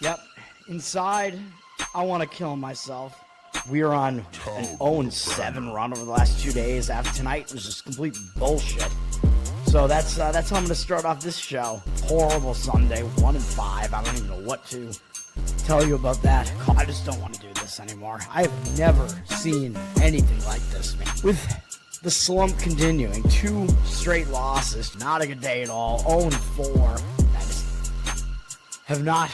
Yep. Inside, I want to kill myself. We are on an 0-7 run over the last 2 days. After tonight was just complete bullshit. So that's how I'm going to start off this show. Horrible Sunday, 1-5. I don't even know what to tell you about that. I just don't want to do this anymore. I have never seen anything like this, man. With the slump continuing, 2 straight losses, not a good day at all. 0-4. I just have not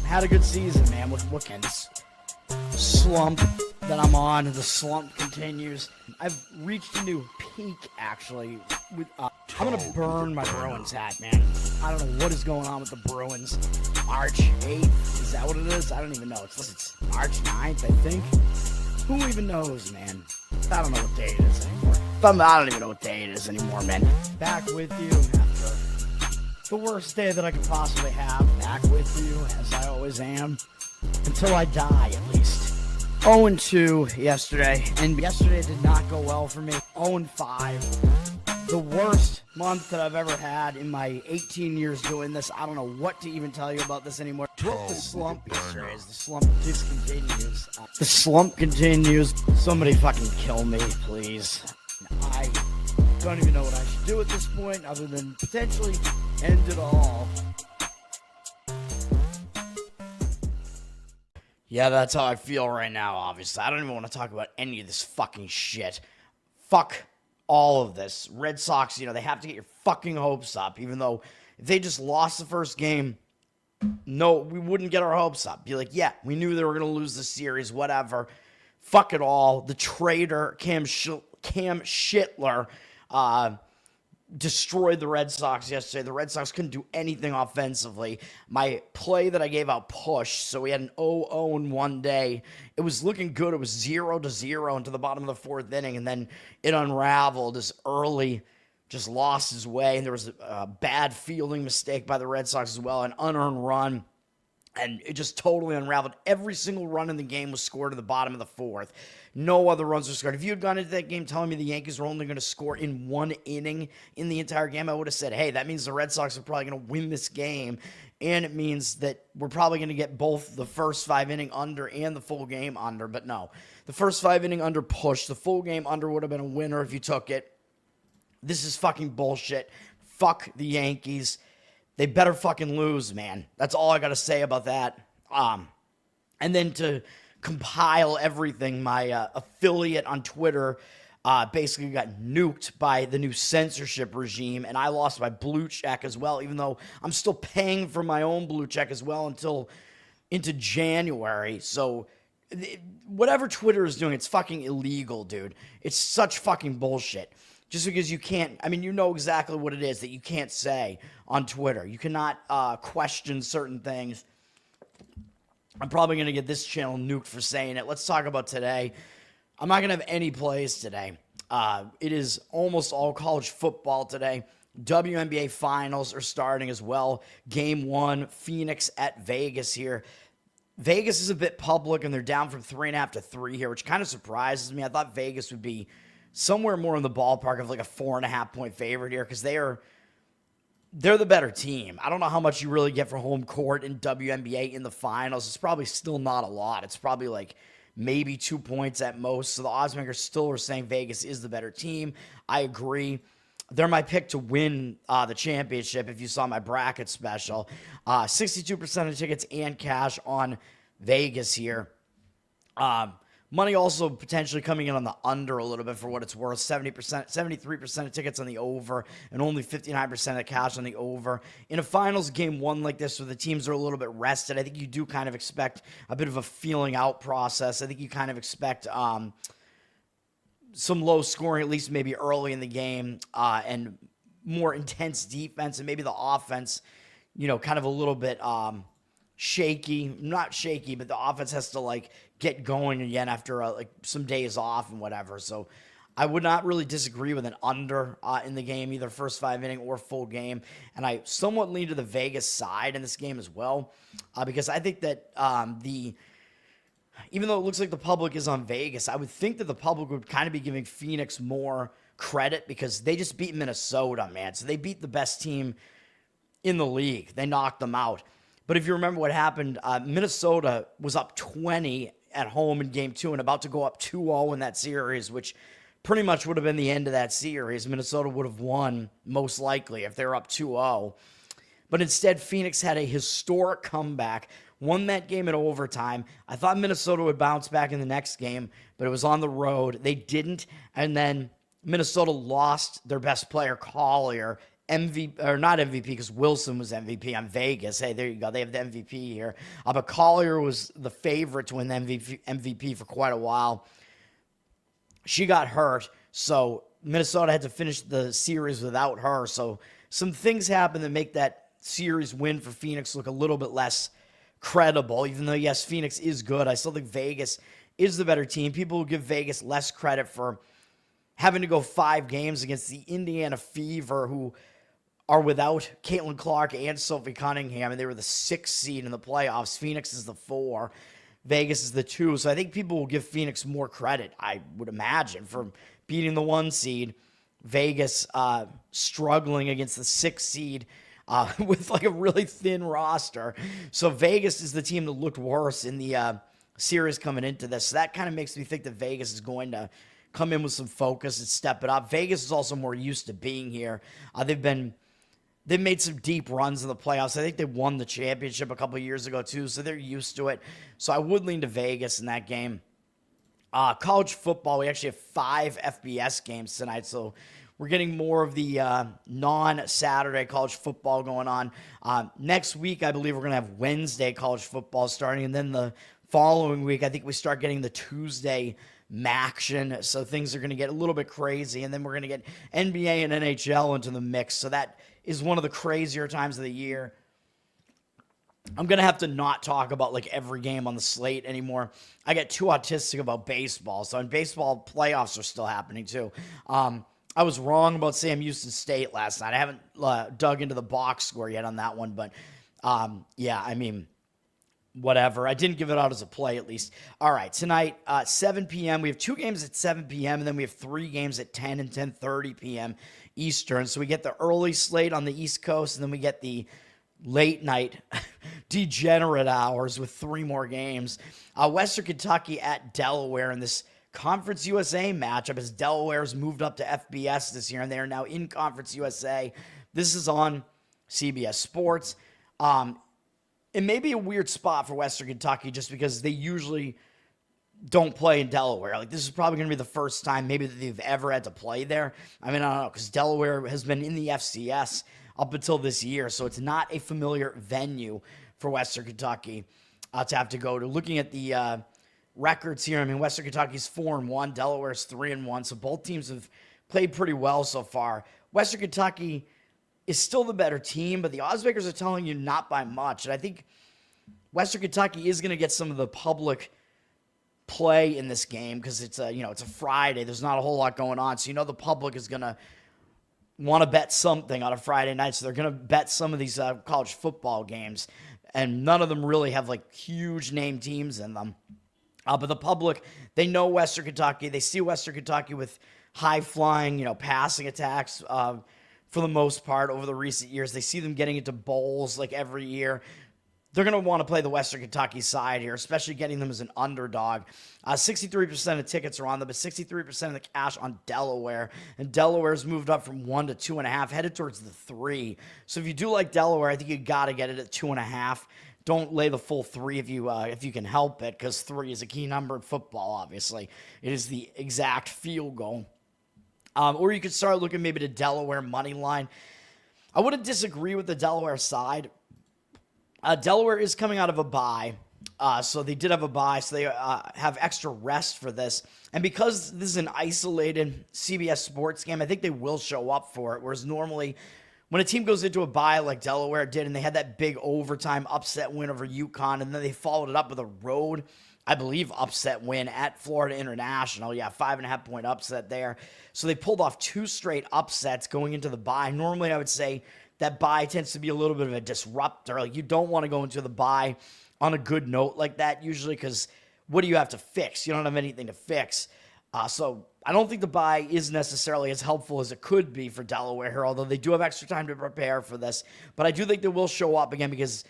had a good season, man. What kind of slump that I'm on? The slump continues. I've reached a new peak, actually. With I'm gonna burn my Bruins hat, man. I don't know what is going on with the Bruins. March 8th, is that what it is? I don't even know. It's March 9th, I think. Who even knows, man? I don't know what day it is anymore. I don't even know what day it is anymore, man. Back with you after the worst day that I could possibly have. Back with you, as I always am. Until I die, at least. 0-2 yesterday, and yesterday did not go well for me. 0-5. The worst month that I've ever had in my 18 years doing this. I don't know what to even tell you about this anymore. Broke the slump yesterday as the slump just continues. The slump continues. Somebody fucking kill me, please. I don't even know what I should do at this point other than potentially end it all. Yeah, that's how I feel right now, obviously. I don't even want to talk about any of this fucking shit. Fuck all of this. Red Sox, they have to get your fucking hopes up, even though if they just lost the first game, no, we wouldn't get our hopes up. Be like, yeah, we knew they were going to lose the series, whatever. Fuck it all. The traitor, Cam Schittler, destroyed the Red Sox yesterday. The Red Sox couldn't do anything offensively. My play that I gave out pushed, so we had an 0-0 day. It was looking good. It was 0-0 into the bottom of the 4th inning, and then it unraveled as Early just lost his way, and there was a bad fielding mistake by the Red Sox as well, an unearned run, and it just totally unraveled. Every single run in the game was scored in the bottom of the 4th. No other runs were scored. If you had gone into that game telling me the Yankees were only going to score in 1 inning in the entire game, I would have said, hey, that means the Red Sox are probably going to win this game, and it means that we're probably going to get both the first 5 inning under and the full game under. But no, the first 5 inning under pushed. The full game under would have been a winner if you took it. This is fucking bullshit. Fuck the Yankees. They better fucking lose, man. That's all I got to say about that. And then to compile everything, my affiliate on Twitter basically got nuked by the new censorship regime, and I lost my blue check as well, even though I'm still paying for my own blue check as well into January. So whatever Twitter is doing, it's fucking illegal, dude. It's such fucking bullshit. Just because you can't, you know exactly what it is that you can't say on Twitter. You cannot question certain things. I'm probably going to get this channel nuked for saying it. Let's talk about today. I'm not going to have any plays today. It is almost all college football today. WNBA finals are starting as well. Game 1, Phoenix at Vegas here. Vegas is a bit public, and they're down from 3.5 to 3 here, which kind of surprises me. I thought Vegas would be somewhere more in the ballpark of like a 4.5 point favorite here, because they're the better team. I don't know how much you really get for home court in WNBA in the finals. It's probably still not a lot. It's probably like maybe 2 points at most. So the odds makers still are saying Vegas is the better team. I agree. They're my pick to win the championship if you saw my bracket special. 62% of tickets and cash on Vegas here. Money also potentially coming in on the under a little bit for what it's worth. 73% of tickets on the over, and only 59% of the cash on the over. In a finals game 1 like this, where the teams are a little bit rested, I think you do kind of expect a bit of a feeling out process. I think you kind of expect some low scoring, at least maybe early in the game, and more intense defense, and maybe the offense, kind of a little bit shaky. Not shaky, but the offense has to get going again after some days off and whatever. So I would not really disagree with an under in the game, either first 5 inning or full game. And I somewhat lean to the Vegas side in this game as well, because I think that even though it looks like the public is on Vegas, I would think that the public would kind of be giving Phoenix more credit because they just beat Minnesota, man. So they beat the best team in the league. They knocked them out. But if you remember what happened, Minnesota was up 20 at home in game 2 and about to go up 2-0 in that series, which pretty much would have been the end of that series. Minnesota would have won, most likely, if they were up 2-0. But instead, Phoenix had a historic comeback, won that game in overtime. I thought Minnesota would bounce back in the next game, but it was on the road. They didn't, and then Minnesota lost their best player, Collier, MVP, or not MVP, because Wilson was MVP on Vegas. Hey, there you go. They have the MVP here. But Collier was the favorite to win the MVP for quite a while. She got hurt, so Minnesota had to finish the series without her. So some things happened that make that series win for Phoenix look a little bit less credible, even though, yes, Phoenix is good. I still think Vegas is the better team. People will give Vegas less credit for having to go 5 games against the Indiana Fever, who are without Caitlin Clark and Sophie Cunningham, and they were the 6th seed in the playoffs. Phoenix is the 4. Vegas is the 2. So I think people will give Phoenix more credit, I would imagine, for beating the 1 seed. Vegas struggling against the 6th seed with like a really thin roster. So Vegas is the team that looked worse in the series coming into this. So that kind of makes me think that Vegas is going to come in with some focus and step it up. Vegas is also more used to being here. They've made some deep runs in the playoffs. I think they won the championship a couple of years ago, too, so they're used to it. So I would lean to Vegas in that game. College football, we actually have 5 FBS games tonight, so we're getting more of the non-Saturday college football going on. Next week, I believe we're going to have Wednesday college football starting, and then the following week, I think we start getting the Tuesday action, so things are going to get a little bit crazy, and then we're going to get NBA and NHL into the mix, so that is one of the crazier times of the year. I'm going to have to not talk about like every game on the slate anymore. I get too autistic about baseball, so in baseball, playoffs are still happening too. I was wrong about Sam Houston State last night. I haven't dug into the box score yet on that one, but yeah, I mean, whatever. I didn't give it out as a play, at least. All right, tonight, 7 p.m. We have 2 games at 7 p.m., and then we have 3 games at 10 and 10:30 p.m. Eastern. So we get the early slate on the East Coast, and then we get the late night degenerate hours with 3 more games. Western Kentucky at Delaware in this Conference USA matchup, as Delaware's moved up to FBS this year, and they are now in Conference USA. This is on CBS Sports. It may be a weird spot for Western Kentucky just because they usually don't play in Delaware. Like, this is probably going to be the first time maybe that they've ever had to play there. I mean, I don't know, because Delaware has been in the FCS up until this year, so it's not a familiar venue for Western Kentucky to have to go to. Looking at the records here, I mean, Western Kentucky's 4-1, Delaware's 3-1, so both teams have played pretty well so far. Western Kentucky is still the better team, but the odds makers are telling you not by much. And I think Western Kentucky is going to get some of the public play in this game because it's a Friday. There's not a whole lot going on, so the public is going to want to bet something on a Friday night, so they're going to bet some of these college football games, and none of them really have like huge name teams in them. But the public, they know Western Kentucky. They see Western Kentucky with high-flying, passing attacks for the most part over the recent years. They see them getting into bowls like every year. They're going to want to play the Western Kentucky side here, especially getting them as an underdog. 63% of tickets are on them, but 63% of the cash on Delaware. And Delaware's moved up from 1 to 2.5, headed towards the 3. So if you do like Delaware, I think you got to get it at 2.5. Don't lay the full 3 if you can help it, because 3 is a key number in football, obviously. It is the exact field goal. Or you could start looking maybe to Delaware money line. I wouldn't disagree with the Delaware side. Delaware is coming out of a bye, so they did have a bye, so they have extra rest for this. And because this is an isolated CBS Sports game, I think they will show up for it, whereas normally when a team goes into a bye like Delaware did, and they had that big overtime upset win over UConn, and then they followed it up with a road, I believe, upset win at Florida International. Yeah, 5.5-point upset there. So they pulled off 2 straight upsets going into the bye. Normally, I would say that bye tends to be a little bit of a disruptor. Like, you don't want to go into the bye on a good note like that usually, because what do you have to fix? You don't have anything to fix. So I don't think the bye is necessarily as helpful as it could be for Delaware here, although they do have extra time to prepare for this. But I do think they will show up again, because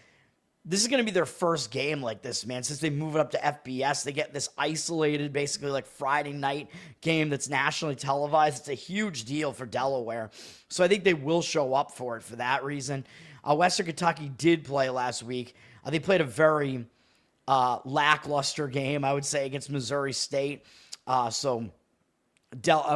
this is going to be their first game like this, man. Since they move it up to FBS, they get this isolated, basically like Friday night game that's nationally televised. It's a huge deal for Delaware. So I think they will show up for it for that reason. Western Kentucky did play last week. They played a very lackluster game, I would say, against Missouri State. So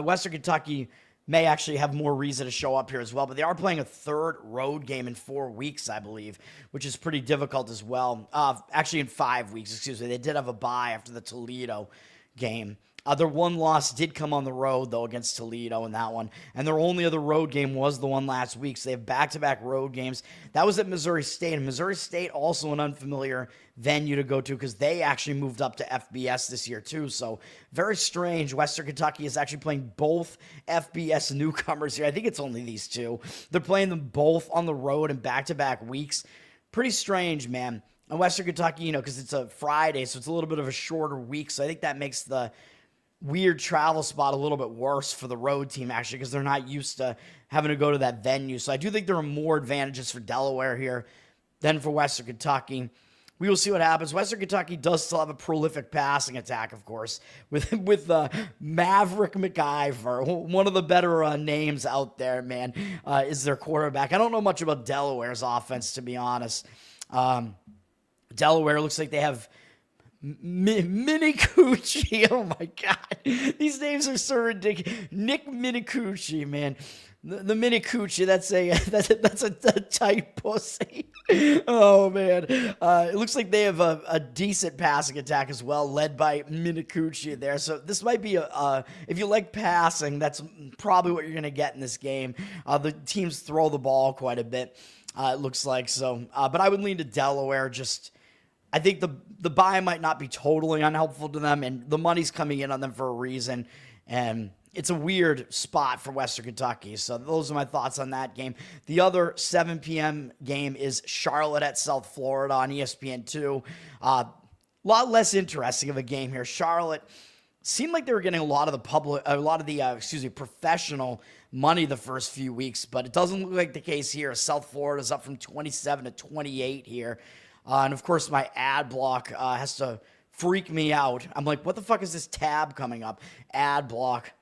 Western Kentucky may actually have more reason to show up here as well, but they are playing a third road game in 4 weeks, I believe, which is pretty difficult as well. Actually, in 5 weeks, excuse me. They did have a bye after the Toledo game. Their one loss did come on the road, though, against Toledo in that one. And their only other road game was the one last week. So they have back-to-back road games. That was at Missouri State. And Missouri State, also an unfamiliar venue to go to because they actually moved up to FBS this year, too. So very strange. Western Kentucky is actually playing both FBS newcomers here. I think it's only these two. They're playing them both on the road in back-to-back weeks. Pretty strange, man. And Western Kentucky, because it's a Friday, so it's a little bit of a shorter week. So I think that makes the weird travel spot a little bit worse for the road team, actually, because they're not used to having to go to that venue. So I do think there are more advantages for Delaware here than for Western Kentucky. We will see what happens. Western Kentucky does still have a prolific passing attack, of course, with Maverick McIver, one of the better names out there, man, is their quarterback. I don't know much about Delaware's offense, to be honest. Delaware looks like they have Minicucci. Oh my God. These names are so ridiculous. Nick Minicucci, man. The Minicucci, that's a tight pussy. Oh man. It looks like they have a decent passing attack as well, led by Minicucci there. So this might be if you like passing, that's probably what you're gonna get in this game. The teams throw the ball quite a bit, it looks like. So but I would lean to Delaware. I think the buy might not be totally unhelpful to them, and the money's coming in on them for a reason, and it's a weird spot for Western Kentucky. So those are my thoughts on that game. The other 7 p.m. game is Charlotte at South Florida on ESPN2. A lot less interesting of a game here. Charlotte seemed like they were getting a lot of the professional money the first few weeks, but it doesn't look like the case here. South Florida's up from 27 to 28 here. And, of course, my ad block has to freak me out. I'm like, what the fuck is this tab coming up? Ad block.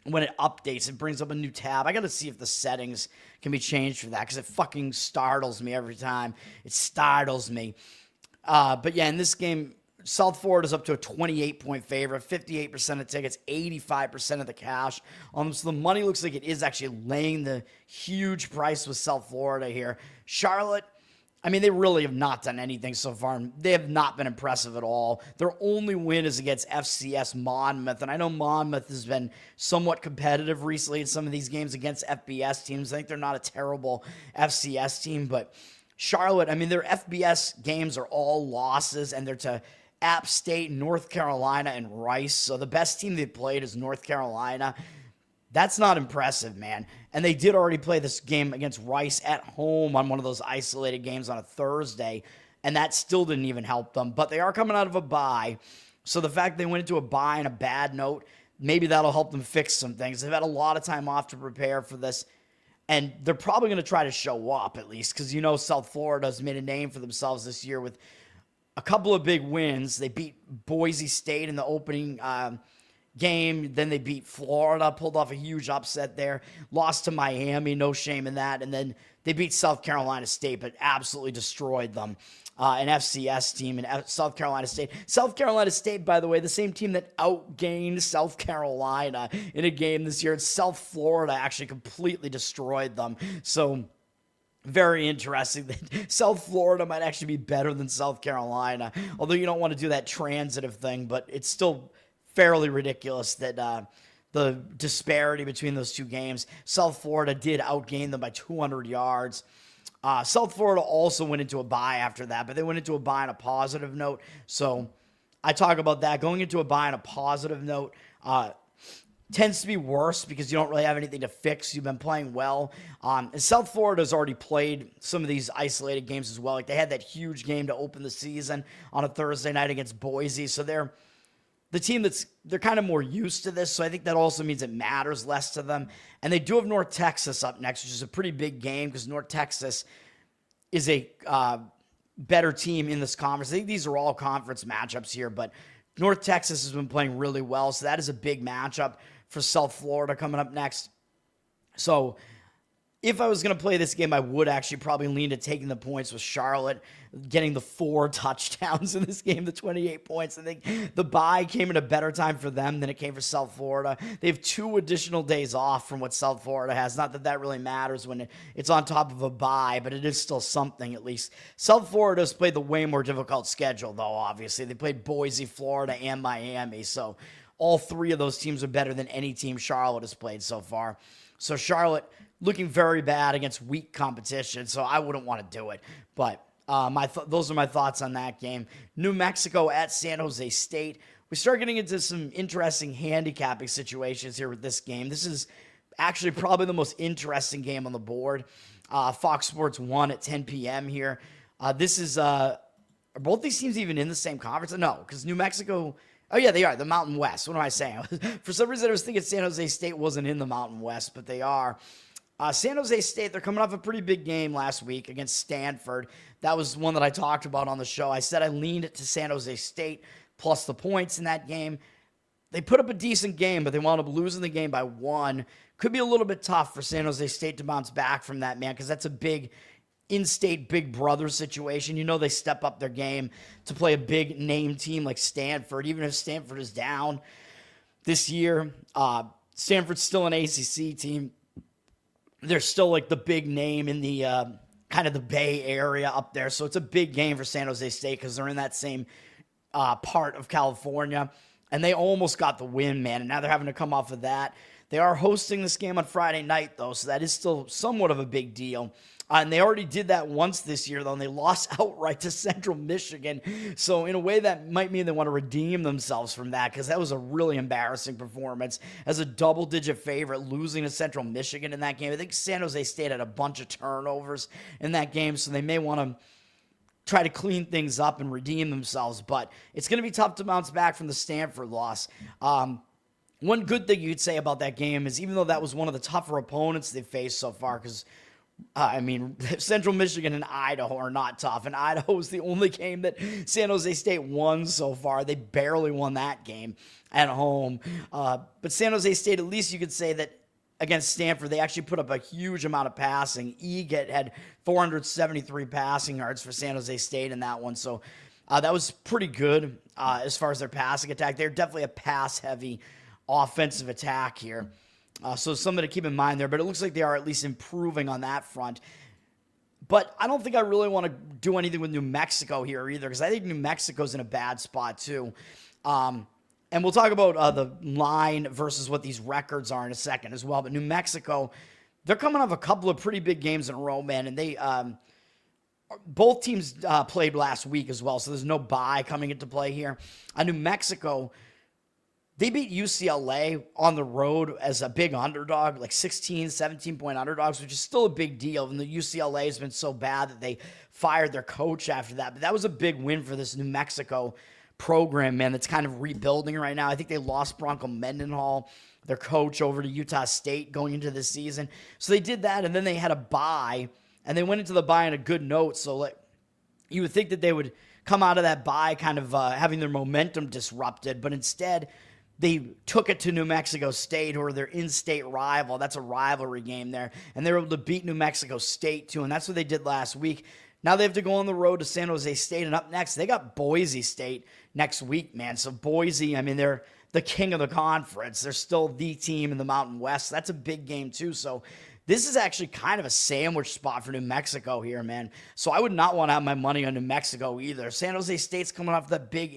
When it updates, it brings up a new tab. I got to see if the settings can be changed for that because it fucking startles me every time. It startles me. But, yeah, in this game, South Florida's up to a 28-point favorite, 58% of tickets, 85% of the cash. So the money looks like it is actually laying the huge price with South Florida here. Charlotte, I mean, they really have not done anything so far. They have not been impressive at all. Their only win is against FCS Monmouth, and I know Monmouth has been somewhat competitive recently in some of these games against FBS teams. I think they're not a terrible FCS team, but Charlotte, I mean, their FBS games are all losses, and they're to App State, North Carolina, and Rice. So the best team they've played is North Carolina. That's not impressive, man. And they did already play this game against Rice at home on one of those isolated games on a Thursday, and that still didn't even help them. But they are coming out of a bye, so the fact they went into a bye on a bad note, maybe that'll help them fix some things. They've had a lot of time off to prepare for this, and they're probably going to try to show up at least because, South Florida's made a name for themselves this year with a couple of big wins. They beat Boise State in the opening game. Then they beat Florida, pulled off a huge upset there, lost to Miami, no shame in that, and then they beat South Carolina State, but absolutely destroyed them. An FCS team in South Carolina State. South Carolina State, by the way, the same team that outgained South Carolina in a game this year. South Florida actually completely destroyed them. So very interesting that South Florida might actually be better than South Carolina, although you don't want to do that transitive thing, but it's still fairly ridiculous that the disparity between those two games. South Florida did outgain them by 200 yards. South Florida also went into a bye after that, but they went into a bye on a positive note. So I talk about that. Going into a bye on a positive note tends to be worse because you don't really have anything to fix. You've been playing well. And South Florida's already played some of these isolated games as well. Like they had that huge game to open the season on a Thursday night against Boise. So they're the team they're kind of more used to this, so I think that also means it matters less to them. And they do have North Texas up next, which is a pretty big game because North Texas is a better team in this conference. I think these are all conference matchups here, but North Texas has been playing really well, so that is a big matchup for South Florida coming up next. So if I was going to play this game, I would actually probably lean to taking the points with Charlotte, getting the 4 touchdowns in this game, the 28 points. I think the bye came at a better time for them than it came for South Florida. They have 2 additional days off from what South Florida has. Not that that really matters when it's on top of a bye, but it is still something at least. South Florida has played the way more difficult schedule, though, obviously. They played Boise, Florida, and Miami, so all 3 of those teams are better than any team Charlotte has played so far. So Charlotte looking very bad against weak competition, so I wouldn't want to do it. But those are my thoughts on that game. New Mexico at San Jose State. We start getting into some interesting handicapping situations here with this game. This is actually probably the most interesting game on the board. Fox Sports 1 at 10 p.m. here. This is, are both these teams even in the same conference? No, because New Mexico... Oh, yeah, they are. The Mountain West. What am I saying? For some reason, I was thinking San Jose State wasn't in the Mountain West, but they are. San Jose State, they're coming off a pretty big game last week against Stanford. That was one that I talked about on the show. I said I leaned it to San Jose State plus the points in that game. They put up a decent game, but they wound up losing the game by 1. Could be a little bit tough for San Jose State to bounce back from that, man, because that's a big in-state big brother situation. You know they step up their game to play a big name team like Stanford, even if Stanford is down this year. Stanford's still an ACC team. They're still like the big name in the kind of the Bay Area up there. So it's a big game for San Jose State because they're in that same part of California. And they almost got the win, man. And now they're having to come off of that. They are hosting this game on Friday night, though, so that is still somewhat of a big deal. And they already did that once this year, though, and they lost outright to Central Michigan. So in a way, that might mean they want to redeem themselves from that, because that was a really embarrassing performance. As a double-digit favorite, losing to Central Michigan in that game. I think San Jose State had a bunch of turnovers in that game, so they may want to try to clean things up and redeem themselves. But it's going to be tough to bounce back from the Stanford loss. One good thing you'd say about that game is even though that was one of the tougher opponents they've faced so far, because Central Michigan and Idaho are not tough, and Idaho is the only game that San Jose State won so far. They barely won that game at home. But San Jose State, at least you could say that against Stanford, they actually put up a huge amount of passing. Eget had 473 passing yards for San Jose State in that one, so that was pretty good as far as their passing attack. They're definitely a pass-heavy offensive attack here. So something to keep in mind there, but it looks like they are at least improving on that front. But I don't think I really want to do anything with New Mexico here either, because I think New Mexico's in a bad spot too. And we'll talk about the line versus what these records are in a second as well. But New Mexico, they're coming off a couple of pretty big games in a row, man, and they both teams played last week as well, so there's no bye coming into play here. New Mexico, they beat UCLA on the road as a big underdog, like 16, 17-point underdogs, which is still a big deal. And the UCLA has been so bad that they fired their coach after that. But that was a big win for this New Mexico program, man, that's kind of rebuilding right now. I think they lost Bronco Mendenhall, their coach, over to Utah State going into this season. So they did that, and then they had a bye, and they went into the bye on a good note. So you would think that they would come out of that bye kind of having their momentum disrupted, but instead they took it to New Mexico State, who are their in-state rival. That's a rivalry game there. And they were able to beat New Mexico State, too, and that's what they did last week. Now they have to go on the road to San Jose State, and up next, they got Boise State next week, man. So Boise, I mean, they're the king of the conference. They're still the team in the Mountain West. That's a big game, too. So this is actually kind of a sandwich spot for New Mexico here, man. So I would not want to have my money on New Mexico either. San Jose State's coming off that big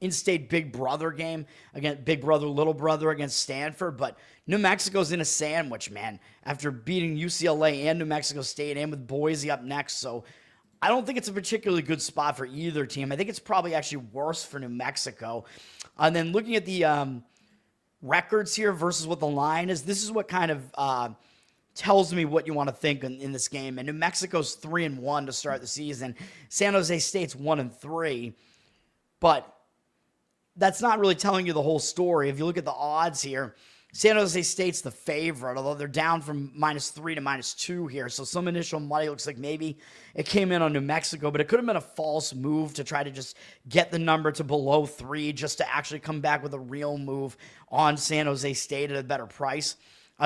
in-state big brother game, again, big brother, little brother against Stanford. But New Mexico's in a sandwich, man, after beating UCLA and New Mexico State and with Boise up next. So I don't think it's a particularly good spot for either team. I think it's probably actually worse for New Mexico. And then looking at the records here versus what the line is, this is what kind of tells me what you want to think in this game. And New Mexico's 3-1 to start the season. San Jose State's 1-3. But that's not really telling you the whole story. If you look at the odds here, San Jose State's the favorite, although they're down from -3 to -2 here. So some initial money looks like maybe it came in on New Mexico, but it could have been a false move to try to just get the number to below 3 just to actually come back with a real move on San Jose State at a better price.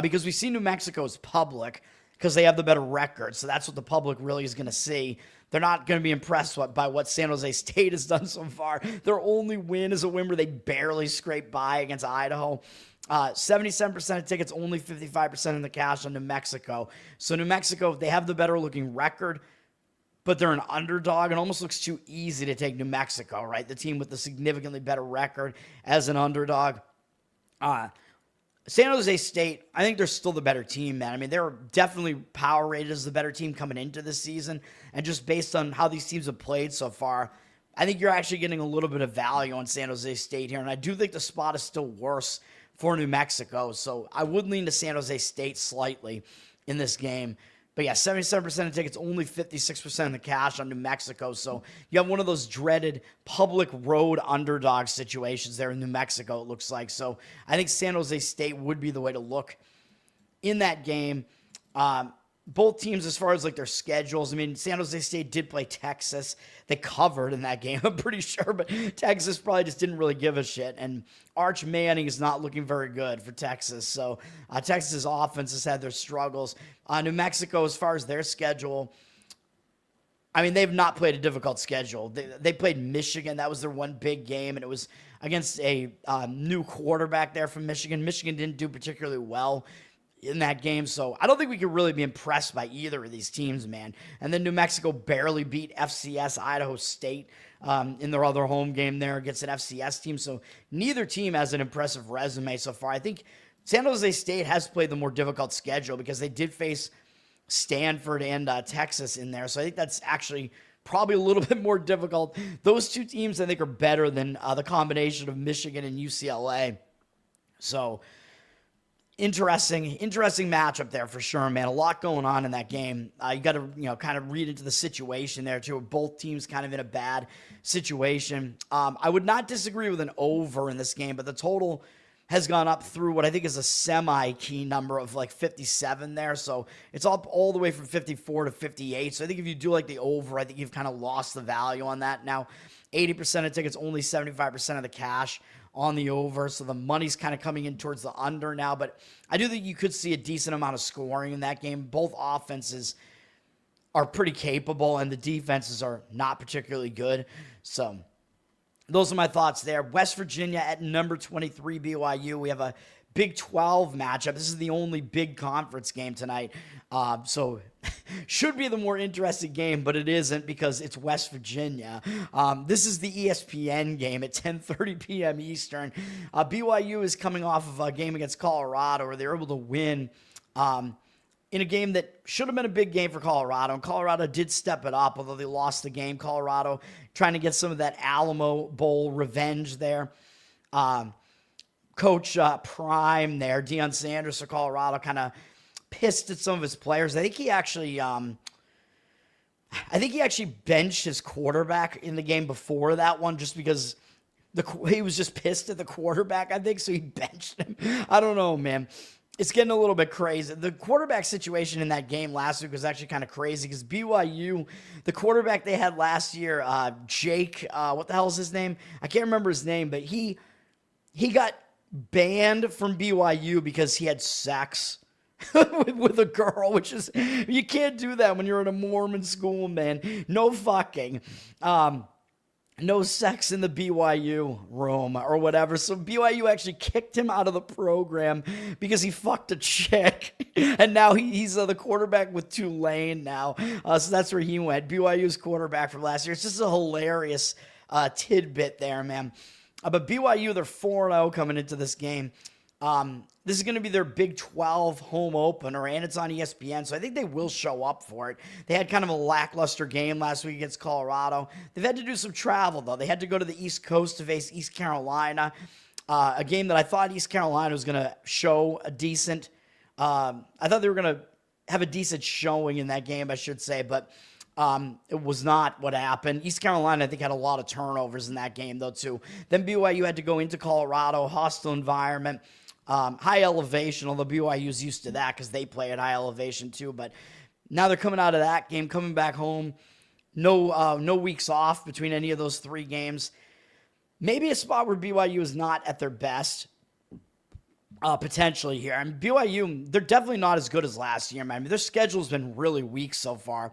Because we see New Mexico's public because they have the better record. So that's what the public really is going to see. They're not going to be impressed by what San Jose State has done so far. Their only win is a win where they barely scraped by against Idaho. 77% of tickets, only 55% in the cash on New Mexico. So New Mexico, they have the better looking record, but they're an underdog. It almost looks too easy to take New Mexico, right? The team with the significantly better record as an underdog. San Jose State, I think they're still the better team, man. I mean, they're definitely power rated as the better team coming into this season. And just based on how these teams have played so far, I think you're actually getting a little bit of value on San Jose State here. And I do think the spot is still worse for New Mexico. So I would lean to San Jose State slightly in this game. But yeah, 77% of tickets, only 56% in the cash on New Mexico. So you have one of those dreaded public road underdog situations there in New Mexico, it looks like. So I think San Jose State would be the way to look in that game. Both teams, as far as like their schedules, I mean, San Jose State did play Texas. They covered in that game, I'm pretty sure, but Texas probably just didn't really give a shit. And Arch Manning is not looking very good for Texas. So Texas's offense has had their struggles. New Mexico, as far as their schedule, I mean, they've not played a difficult schedule. They played Michigan. That was their one big game, and it was against a new quarterback there from Michigan. Michigan didn't do particularly well in that game, so I don't think we could really be impressed by either of these teams, man. And then New Mexico barely beat FCS Idaho State in their other home game there against an FCS team, so neither team has an impressive resume so far. I think San Jose State has played the more difficult schedule because they did face Stanford and Texas in there, so I think that's actually probably a little bit more difficult. Those two teams, I think, are better than the combination of Michigan and UCLA. So Interesting matchup there for sure, man. A lot going on in that game. You got to, kind of read into the situation there too. Both teams kind of in a bad situation. I would not disagree with an over in this game, but the total has gone up through what I think is a semi-key number of like 57 there. So it's up all the way from 54 to 58. So I think if you do like the over, I think you've kind of lost the value on that. Now, 80% of tickets, only 75% of the cash on the over, so the money's kind of coming in towards the under now, but I do think you could see a decent amount of scoring in that game. Both offenses are pretty capable, and the defenses are not particularly good, so those are my thoughts there. West Virginia at number 23 BYU. We have a Big 12 matchup. This is the only big conference game tonight, so should be the more interesting game, but it isn't because it's West Virginia. This is the ESPN game at 10:30 p.m. Eastern. BYU is coming off of a game against Colorado where they were able to win in a game that should have been a big game for Colorado, and Colorado did step it up, although they lost the game. Colorado trying to get some of that Alamo Bowl revenge there. Coach Prime there, Deion Sanders for Colorado, kind of pissed at some of his players. I think he actually benched his quarterback in the game before that one just because he was just pissed at the quarterback, I think, so he benched him. I don't know, man. It's getting a little bit crazy. The quarterback situation in that game last week was actually kind of crazy because BYU, the quarterback they had last year, Jake, what the hell is his name? I can't remember his name, but he got banned from BYU because he had sex with a girl, which is, you can't do that when you're in a Mormon school, man. No fucking. No sex in the BYU room or whatever. So BYU actually kicked him out of the program because he fucked a chick. And now he's the quarterback with Tulane now. So that's where he went. BYU's quarterback from last year. It's just a hilarious tidbit there, man. But BYU, they're 4-0 coming into this game. This is going to be their Big 12 home opener, and it's on ESPN, so I think they will show up for it. They had kind of a lackluster game last week against Colorado. They've had to do some travel, though. They had to go to the East Coast to face East Carolina, a game that I thought East Carolina was going to show a decent I thought they were going to have a decent showing in that game, I should say, but it was not what happened. East Carolina, I think, had a lot of turnovers in that game, though, too. Then BYU had to go into Colorado, hostile environment. high elevation, although BYU's used to that because they play at high elevation too. But now they're coming out of that game, coming back home. No weeks off between any of those 3 games. Maybe a spot where BYU is not at their best, potentially here. I mean, BYU, they're definitely not as good as last year, man. I mean, their schedule's been really weak so far.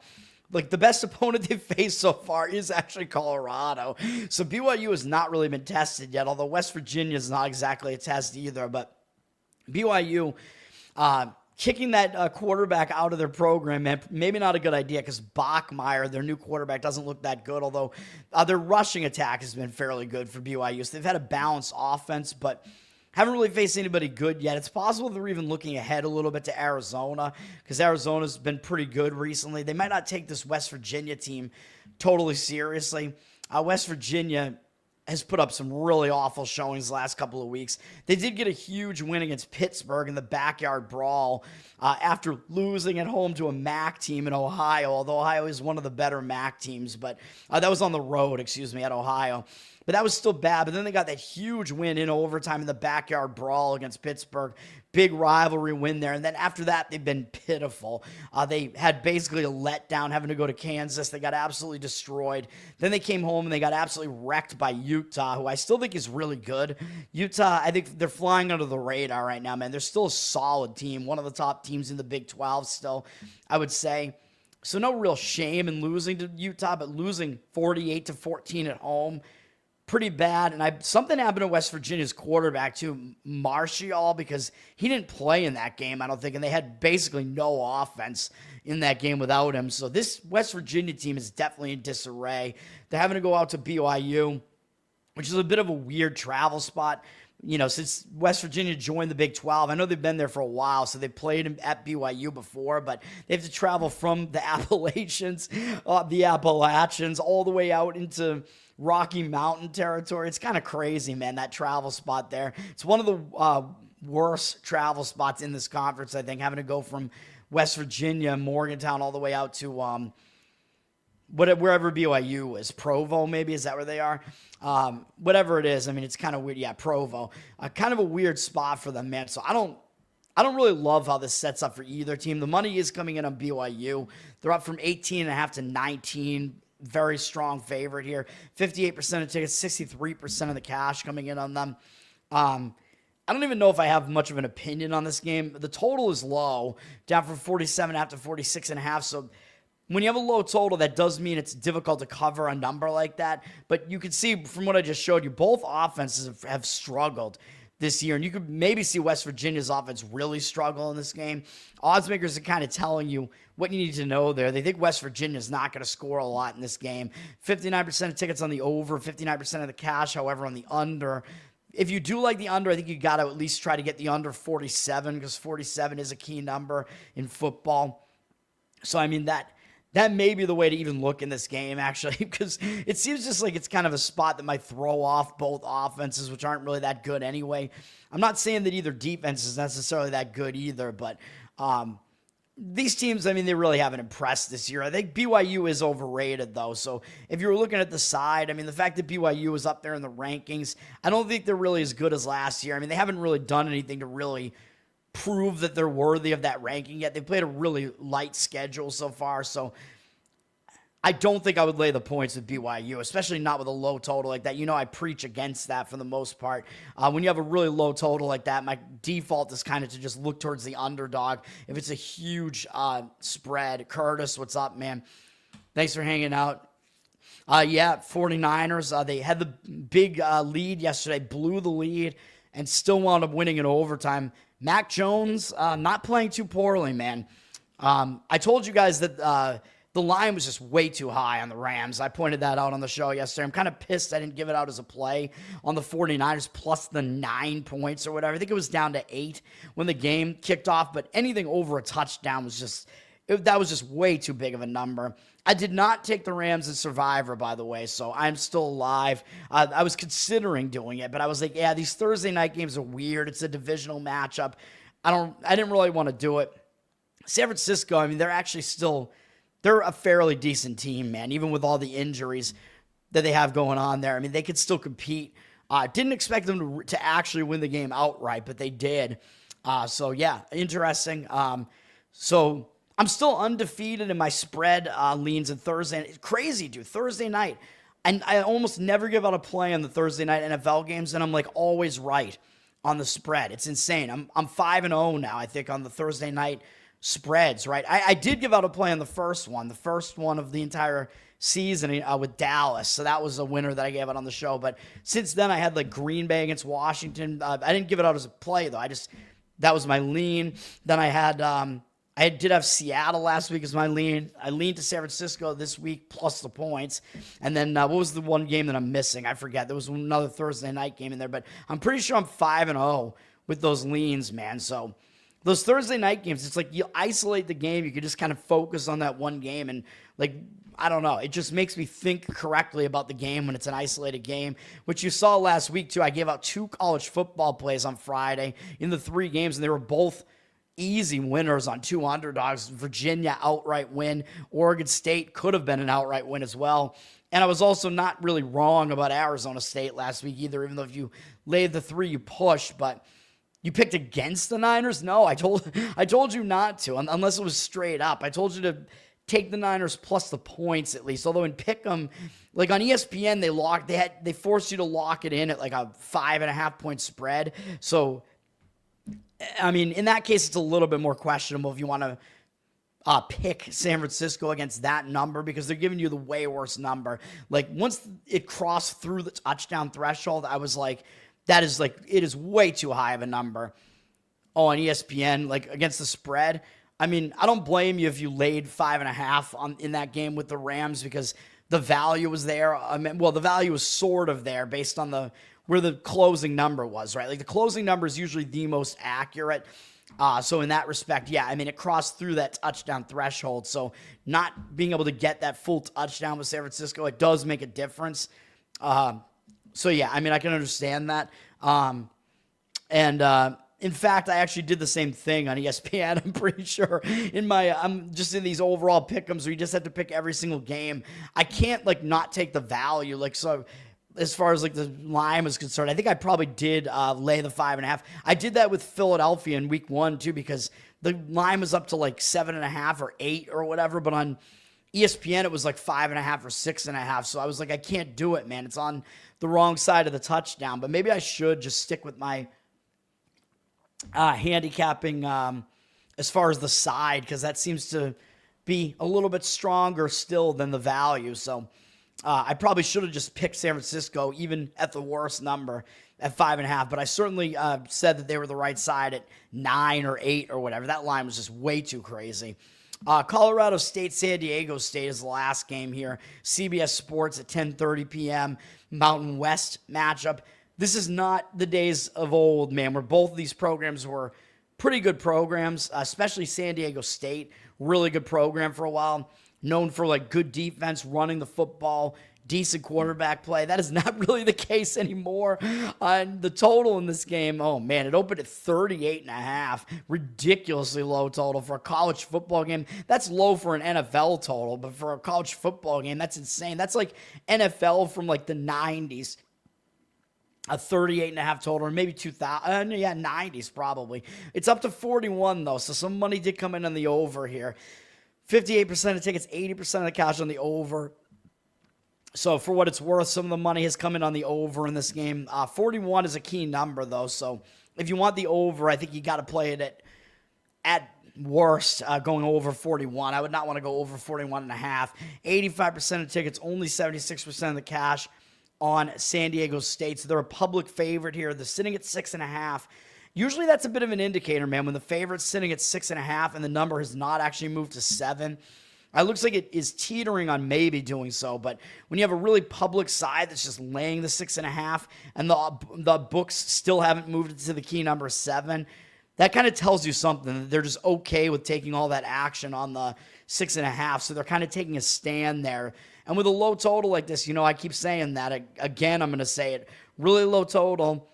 Like, the best opponent they've faced so far is actually Colorado. So BYU has not really been tested yet, although West Virginia is not exactly a test either. But BYU, kicking that quarterback out of their program, man, maybe not a good idea because Bachmeier, their new quarterback, doesn't look that good, although their rushing attack has been fairly good for BYU. So they've had a balanced offense, but haven't really faced anybody good yet. It's possible they're even looking ahead a little bit to Arizona because Arizona's been pretty good recently. They might not take this West Virginia team totally seriously. West Virginia has put up some really awful showings the last couple of weeks. They did get a huge win against Pittsburgh in the backyard brawl after losing at home to a MAC team in Ohio, although Ohio is one of the better MAC teams. But that was on the road, at Ohio. But that was still bad. But then they got that huge win in overtime in the backyard brawl against Pittsburgh. Big rivalry win there. And then after that, they've been pitiful. They had basically a letdown having to go to Kansas. They got absolutely destroyed. Then they came home and they got absolutely wrecked by Utah, who I still think is really good. Utah, I think they're flying under the radar right now, man. They're still a solid team. One of the top teams in the Big 12 still, I would say. So no real shame in losing to Utah, but losing 48-14 at home, pretty bad. And something happened to West Virginia's quarterback too, Marshall, because he didn't play in that game, I don't think, and they had basically no offense in that game without him. So this West Virginia team is definitely in disarray. They're having to go out to BYU, which is a bit of a weird travel spot. You know, since West Virginia joined the Big 12, I know they've been there for a while, so they played at BYU before, but they have to travel from the Appalachians, all the way out into Rocky Mountain territory. It's kind of crazy, man, that travel spot there. It's one of the worst travel spots in this conference, I think, having to go from West Virginia, Morgantown, all the way out to wherever BYU is. Provo, maybe? Is that where they are? Whatever it is. I mean, it's kind of weird. Yeah, Provo. Kind of a weird spot for them, man. So I don't really love how this sets up for either team. The money is coming in on BYU. They're up from 18.5 to 19. Very strong favorite here. 58% of tickets, 63% of the cash coming in on them. I don't even know if I have much of an opinion on this game. The total is low, down from 47.5 to 46.5. So when you have a low total, that does mean it's difficult to cover a number like that. But you can see from what I just showed you, both offenses have struggled this year. And you could maybe see West Virginia's offense really struggle in this game. Odds makers are kind of telling you what you need to know there. They think West Virginia's not going to score a lot in this game. 59% of tickets on the over, 59% of the cash, however, on the under. If you do like the under, I think you got to at least try to get the under 47 because 47 is a key number in football. So, I mean, that may be the way to even look in this game, actually, because it seems just like it's kind of a spot that might throw off both offenses, which aren't really that good anyway. I'm not saying that either defense is necessarily that good either, but these teams, I mean, they really haven't impressed this year. I think BYU is overrated, though. So if you were looking at the side, I mean, the fact that BYU is up there in the rankings, I don't think they're really as good as last year. I mean, they haven't really done anything to really prove that they're worthy of that ranking yet. They played a really light schedule so far, so I don't think I would lay the points with BYU, especially not with a low total like that. You know, I preach against that for the most part. When you have a really low total like that, my default is kind of to just look towards the underdog. If it's a huge spread. Curtis, what's up, man? Thanks for hanging out. 49ers, they had the big lead yesterday, blew the lead, and still wound up winning in overtime. Mac Jones, not playing too poorly, man. I told you guys that the line was just way too high on the Rams. I pointed that out on the show yesterday. I'm kind of pissed I didn't give it out as a play on the 49ers plus the 9 points or whatever. I think it was down to 8 when the game kicked off, but anything over a touchdown was just, that was just way too big of a number. I did not take the Rams as Survivor, by the way, so I'm still alive. I was considering doing it, but I was like, yeah, these Thursday night games are weird. It's a divisional matchup. I didn't really want to do it. San Francisco, I mean, they're a fairly decent team, man, even with all the injuries that they have going on there. I mean, they could still compete Didn't expect them to actually win the game outright, but they did. So yeah, interesting. So I'm still undefeated in my spread leans in Thursday. It's crazy, dude. Thursday night. And I almost never give out a play on the Thursday night NFL games, and I'm like always right on the spread. It's insane. I'm 5-0 now, I think, on the Thursday night spreads, right? I did give out a play on the first one of the entire season with Dallas. So that was a winner that I gave out on the show. But since then, I had like Green Bay against Washington. I didn't give it out as a play, though. That was my lean. Then I did have Seattle last week as my lean. I leaned to San Francisco this week plus the points. And then what was the one game that I'm missing? I forget. There was another Thursday night game in there. But I'm pretty sure I'm 5-0 with those leans, man. So those Thursday night games, it's like you isolate the game. You can just kind of focus on that one game. And like, I don't know. It just makes me think correctly about the game when it's an isolated game, which you saw last week too. I gave out 2 college football plays on Friday in the 3 games, and they were both easy winners on 2 underdogs. Virginia outright win. Oregon State could have been an outright win as well. And I was also not really wrong about Arizona State last week either, even though if you laid the 3, you pushed. But you picked against the Niners? No, I told you not to, unless it was straight up. I told you to take the Niners plus the points at least. Although in Pick'em, like on ESPN, they forced you to lock it in at like a 5.5 point spread. So I mean, in that case, it's a little bit more questionable if you want to pick San Francisco against that number because they're giving you the way worse number. Like, once it crossed through the touchdown threshold, I was like, it is way too high of a number. Oh, on ESPN, like, against the spread. I mean, I don't blame you if you laid 5.5 in that game with the Rams because the value was there. I mean, well, the value was sort of there based on where the closing number was, right? Like the closing number is usually the most accurate. So in that respect, yeah, I mean, it crossed through that touchdown threshold. So not being able to get that full touchdown with San Francisco, it does make a difference. So yeah, I mean, I can understand that. In fact, I actually did the same thing on ESPN. I'm pretty sure I'm just in these overall pick'ems where you just have to pick every single game. I can't like not take the value. Like, so as far as like the line was concerned, I think I probably did lay the 5.5. I did that with Philadelphia in week 1 too, because the line was up to like 7.5 or 8 or whatever. But on ESPN, it was like 5.5 or 6.5. So I was like, I can't do it, man. It's on the wrong side of the touchdown. But maybe I should just stick with my handicapping as far as the side, because that seems to be a little bit stronger still than the value. So I probably should have just picked San Francisco, even at the worst number at 5.5. But I certainly said that they were the right side at 9 or 8 or whatever. That line was just way too crazy. Colorado State, San Diego State is the last game here. CBS Sports at 10:30 p.m. Mountain West matchup. This is not the days of old, man, where both of these programs were pretty good programs, especially San Diego State. Really good program for a while. Known for like good defense, running the football, decent quarterback play. That is not really the case anymore. The total in this game, oh man, it opened at 38.5. Ridiculously low total for a college football game. That's low for an NFL total, but for a college football game, that's insane. That's like NFL from like the 90s. A 38.5 total, or maybe 2000. 90s probably. It's up to 41 though, so some money did come in on the over here. 58% of tickets, 80% of the cash on the over. So for what it's worth, some of the money has come in on the over in this game. 41 is a key number though, so if you want the over, I think you got to play it at worst going over 41. I would not want to go over 41.5. 85% of tickets, only 76% of the cash on San Diego State. So they're a public favorite here. They're sitting at 6.5. Usually that's a bit of an indicator, man, when the favorite's sitting at 6.5 and the number has not actually moved to 7. It looks like it is teetering on maybe doing so, but when you have a really public side that's just laying the 6.5 and the books still haven't moved it to the key number 7, that kind of tells you something, that they're just okay with taking all that action on the 6.5, so they're kind of taking a stand there. And with a low total like this, I keep saying that. Again, I'm going to say it. Really low total.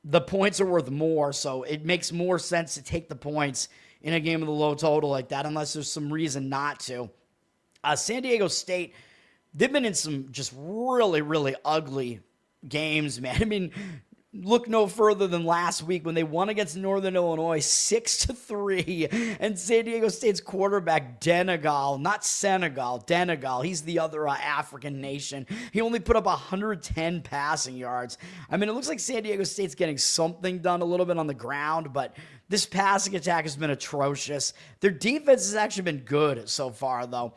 The points are worth more, so it makes more sense to take the points in a game with a low total like that, unless there's some reason not to. San Diego State, they've been in some just really, really ugly games, man. I mean, look no further than last week when they won against Northern Illinois 6-3, and San Diego State's quarterback Denegal, not Senegal, Denegal, he's the other African nation. He only put up 110 passing yards. I mean, it looks like San Diego State's getting something done a little bit on the ground, but this passing attack has been atrocious. Their defense has actually been good so far, though.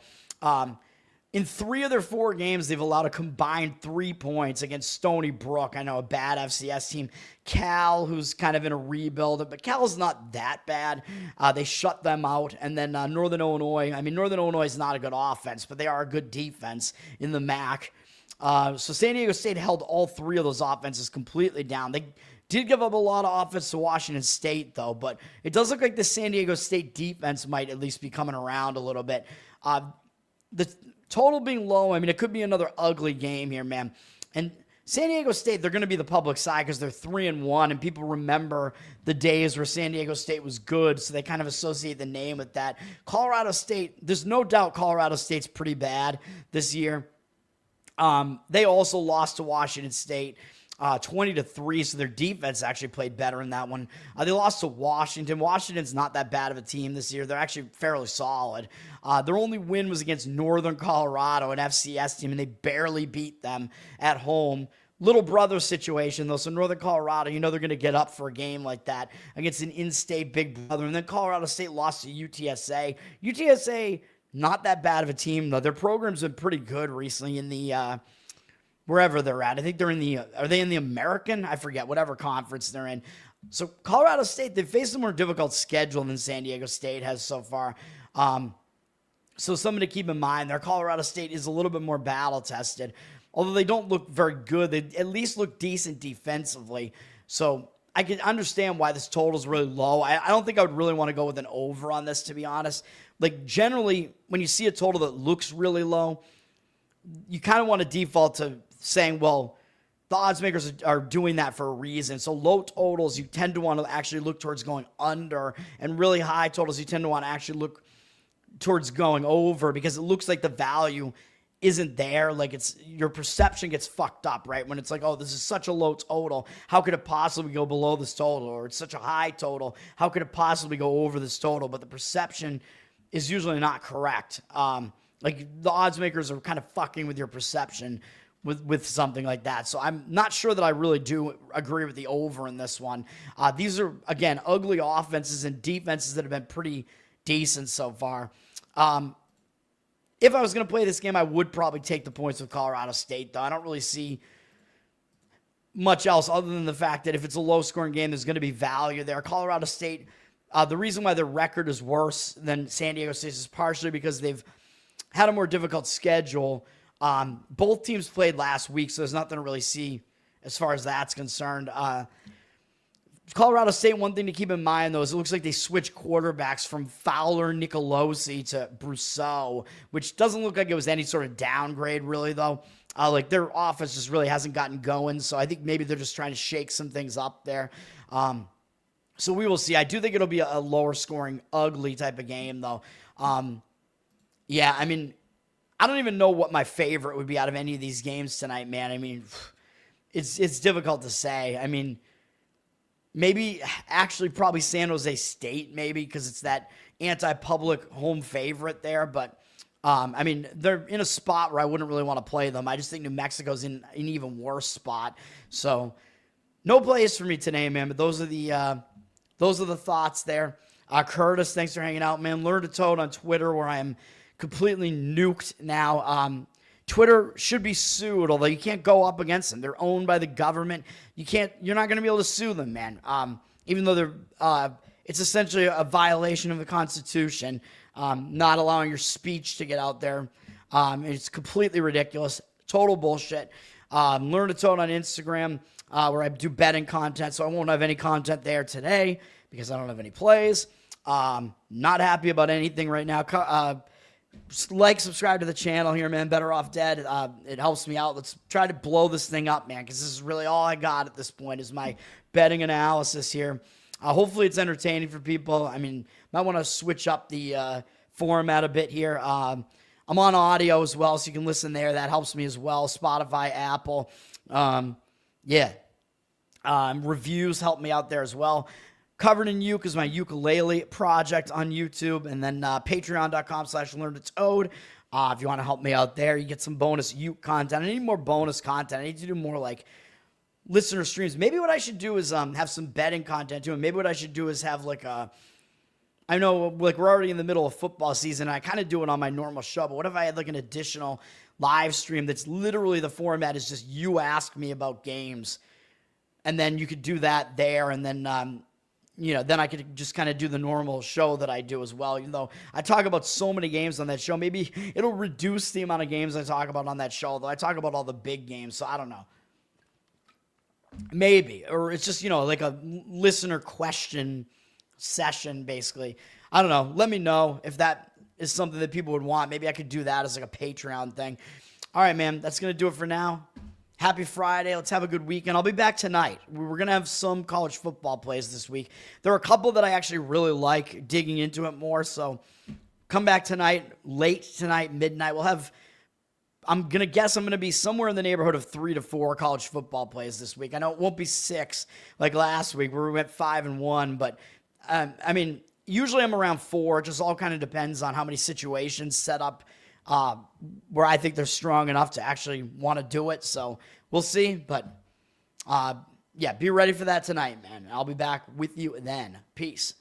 In 3 of their 4 games, they've allowed a combined 3 points against Stony Brook. I know, a bad FCS team. Cal, who's kind of in a rebuild, but Cal's not that bad. They shut them out. And then Northern Illinois. I mean, Northern Illinois is not a good offense, but they are a good defense in the MAC. So San Diego State held all 3 of those offenses completely down. They did give up a lot of offense to Washington State, though, but it does look like the San Diego State defense might at least be coming around a little bit. The total being low, I mean, it could be another ugly game here, man. And San Diego State, they're going to be the public side because they're 3-1, and people remember the days where San Diego State was good, so they kind of associate the name with that. Colorado State, there's no doubt Colorado State's pretty bad this year. They also lost to Washington State 20-3, so their defense actually played better in that one. They lost to Washington. Washington's not that bad of a team this year. They're actually fairly solid. Their only win was against Northern Colorado, an FCS team, and they barely beat them at home. Little brother situation, though, so Northern Colorado, you know they're going to get up for a game like that against an in-state big brother. And then Colorado State lost to UTSA. UTSA, not that bad of a team, though. Their program's been pretty good recently in the wherever they're at. I think they're in the, are they in the American? I forget, whatever conference they're in. So Colorado State, they've faced a more difficult schedule than San Diego State has so far. So something to keep in mind there. Colorado State is a little bit more battle tested. Although they don't look very good, they at least look decent defensively. So I can understand why this total is really low. I don't think I would really want to go with an over on this, to be honest. Like, generally, when you see a total that looks really low, you kind of want to default to saying, well, the odds makers are doing that for a reason. So low totals, you tend to want to actually look towards going under, and really high totals, you tend to want to actually look towards going over, because it looks like the value isn't there. Like, it's, your perception gets fucked up, right? When it's like, oh, this is such a low total, how could it possibly go below this total? Or it's such a high total, how could it possibly go over this total? But the perception is usually not correct. Like, the odds makers are kind of fucking with your perception with something like that. So I'm not sure that I really do agree with the over in this one. These are, again, ugly offenses and defenses that have been pretty decent so far. If I was going to play this game, I would probably take the points with Colorado State, though. I don't really see much else other than the fact that if it's a low-scoring game, there's going to be value there. Colorado State, the reason why their record is worse than San Diego State's is partially because they've had a more difficult schedule. Both teams played last week, so there's nothing to really see as far as that's concerned. Colorado State, one thing to keep in mind, though, is it looks like they switched quarterbacks from Fowler Nicolosi to Brousseau, which doesn't look like it was any sort of downgrade, really, though. Like, their offense just really hasn't gotten going, so I think maybe they're just trying to shake some things up there. So we will see. I do think it'll be a lower-scoring, ugly type of game, though. Yeah, I mean, I don't even know what my favorite would be out of any of these games tonight, man. I mean, it's difficult to say. I mean, maybe actually probably San Jose State, maybe, because it's that anti-public home favorite there. But, I mean, they're in a spot where I wouldn't really want to play them. I just think New Mexico's in an even worse spot. So, no plays for me today, man. But those are the thoughts there. Curtis, thanks for hanging out, man. Learn to Toad on Twitter, where I am completely nuked now. Twitter should be sued, although you can't go up against them. They're owned by the government. You're not going to be able to sue them, man. Even though it's essentially a violation of the Constitution, not allowing your speech to get out there. It's completely ridiculous. Total bullshit. Learn to Toad on Instagram, where I do betting content, so I won't have any content there today because I don't have any plays. Not happy about anything right now. Like, subscribe to the channel here, man. Better Off Dead. It helps me out. Let's try to blow this thing up, man, because this is really all I got at this point is my betting analysis here. Hopefully it's entertaining for people. I mean, might want to switch up the format a bit here. I'm on audio as well, so you can listen there. That helps me as well. Spotify, Apple. Yeah. Reviews help me out there as well. Covered in Uke is my ukulele project on YouTube, and then patreon.com/learnitode. If you want to help me out there, you get some bonus uke content. I need more bonus content. I need to do more like listener streams. Maybe what I should do is have some betting content too. And maybe what I should do is have like I know like we're already in the middle of football season. And I kind of do it on my normal show, but what if I had like an additional live stream that's literally the format is just you ask me about games, and then you could do that there, and then then I could just kind of do the normal show that I do as well. Even though I talk about so many games on that show, maybe it'll reduce the amount of games I talk about on that show. Although I talk about all the big games, so I don't know. Maybe, or it's just like a listener question session, basically. I don't know. Let me know if that is something that people would want. Maybe I could do that as like a Patreon thing. All right, man. That's gonna do it for now. Happy Friday. Let's have a good weekend. I'll be back tonight. We're going to have some college football plays this week. There are a couple that I actually really like digging into it more. So come back tonight, late tonight, midnight. I'm going to guess I'm going to be somewhere in the neighborhood of 3 to 4 college football plays this week. I know it won't be 6 like last week where we went 5-1, but usually I'm around 4. It just all kind of depends on how many situations set up where I think they're strong enough to actually want to do it. So we'll see. But, be ready for that tonight, man. I'll be back with you then. Peace.